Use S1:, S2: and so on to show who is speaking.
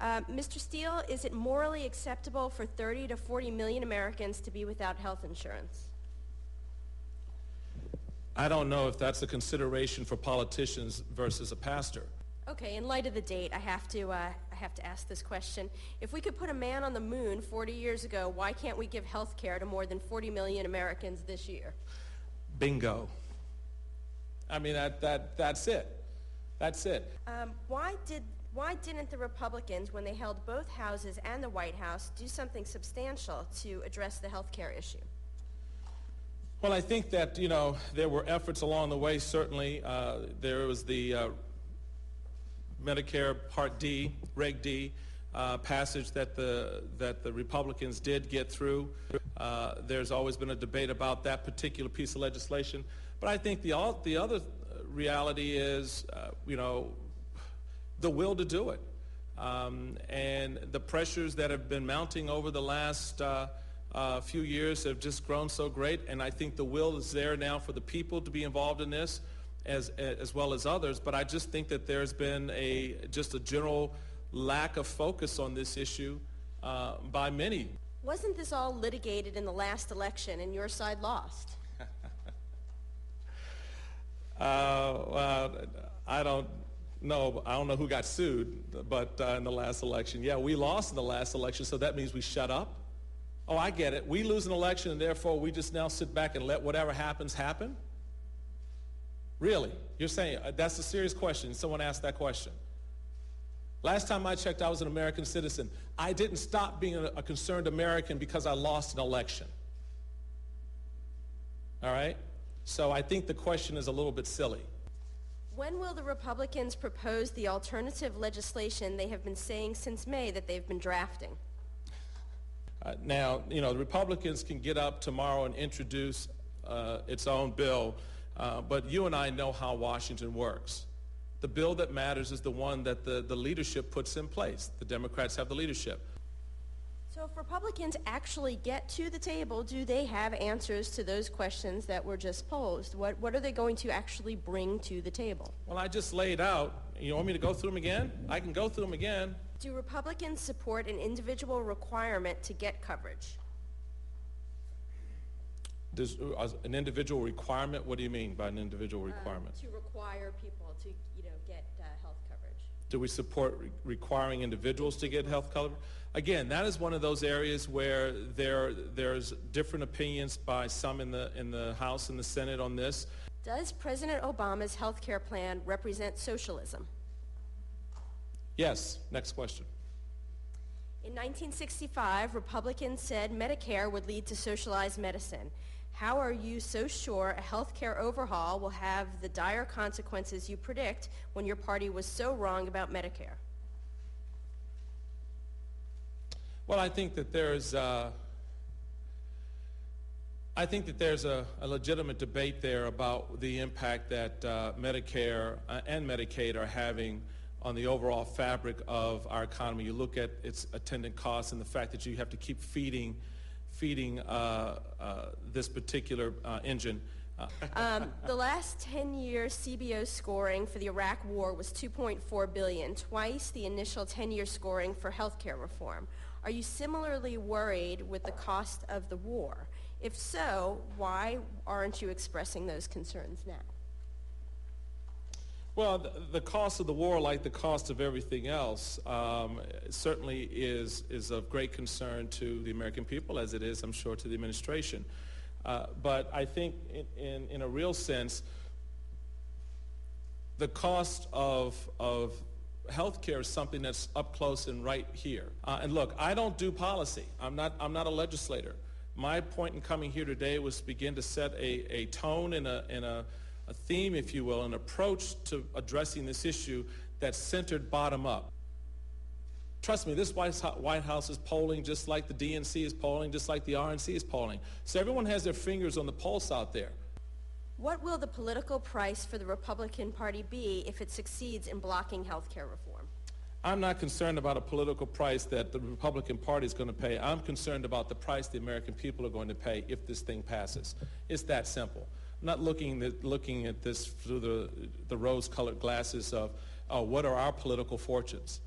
S1: Mr. Steele, is it morally acceptable for 30 to 40 million Americans to be without health insurance?
S2: I don't know if that's a consideration for politicians versus a pastor.
S1: Okay, in light of the date, I have to ask this question. If we could put a man on the moon 40 years ago, why can't we give health care to more than 40 million Americans this year?
S2: Bingo. I mean, that's it. That's it.
S1: Why didn't the Republicans, when they held both houses and the White House, do something substantial to address the health care issue?
S2: Well, I think that, there were efforts along the way, certainly. There was the Medicare Part D, Reg D, passage that the Republicans did get through. There's always been a debate about that particular piece of legislation. But I think the other reality is, the will to do it. And the pressures that have been mounting over the last few years have just grown so great. And I think the will is there now for the people to be involved in this as well as others. But I just think that there's been just a general lack of focus on this issue by many.
S1: Wasn't this all litigated in the last election and your side lost?
S2: Well, I don't know who got sued, but in the last election. Yeah, we lost in the last election, so that means we shut up? Oh, I get it. We lose an election, and therefore we just now sit back and let whatever happens happen? Really? You're saying that's a serious question? Someone asked that question. Last time I checked, I was an American citizen. I didn't stop being a concerned American because I lost an election. All right? So I think the question is a little bit silly.
S1: When will the Republicans propose the alternative legislation they have been saying since May that they've been drafting?
S2: Now, the Republicans can get up tomorrow and introduce its own bill, but you and I know how Washington works. The bill that matters is the one that the leadership puts in place. The Democrats have the leadership.
S1: So if Republicans actually get to the table, do they have answers to those questions that were just posed? What are they going to actually bring to the table?
S2: Well, I just laid out. You want me to go through them again? I can go through them again.
S1: Do Republicans support an individual requirement to get coverage?
S2: Does an individual requirement? What do you mean by an individual requirement?
S1: To require people to, get health coverage.
S2: Do we support requiring individuals to get health coverage? Again, that is one of those areas where there's different opinions by some in the House and the Senate on this.
S1: Does President Obama's health care plan represent socialism?
S2: Yes. Next question.
S1: In 1965, Republicans said Medicare would lead to socialized medicine. How are you so sure a health care overhaul will have the dire consequences you predict when your party was so wrong about Medicare?
S2: Well, I think that there's a legitimate debate there about the impact that Medicare and Medicaid are having on the overall fabric of our economy. You look at its attendant costs and the fact that you have to keep feeding this particular engine.
S1: The last 10 years CBO scoring for the Iraq War was $2.4 billion, twice the initial 10-year scoring for health care reform. Are you similarly worried with the cost of the war? If so, why aren't you expressing those concerns now?
S2: Well, the cost of the war, like the cost of everything else, certainly is of great concern to the American people, as it is, I'm sure, to the administration. But I think in a real sense, the cost of health care is something that's up close and right here. And look, I don't do policy. I'm not a legislator. My point in coming here today was to begin to set a tone and a theme, if you will, an approach to addressing this issue that's centered bottom up. Trust me, this White House is polling just like the DNC is polling, just like the RNC is polling. So everyone has their fingers on the pulse out there.
S1: What will the political price for the Republican Party be if it succeeds in blocking health care reform?
S2: I'm not concerned about a political price that the Republican Party is going to pay. I'm concerned about the price the American people are going to pay if this thing passes. It's that simple. I'm not looking at this through the rose-colored glasses of what are our political fortunes.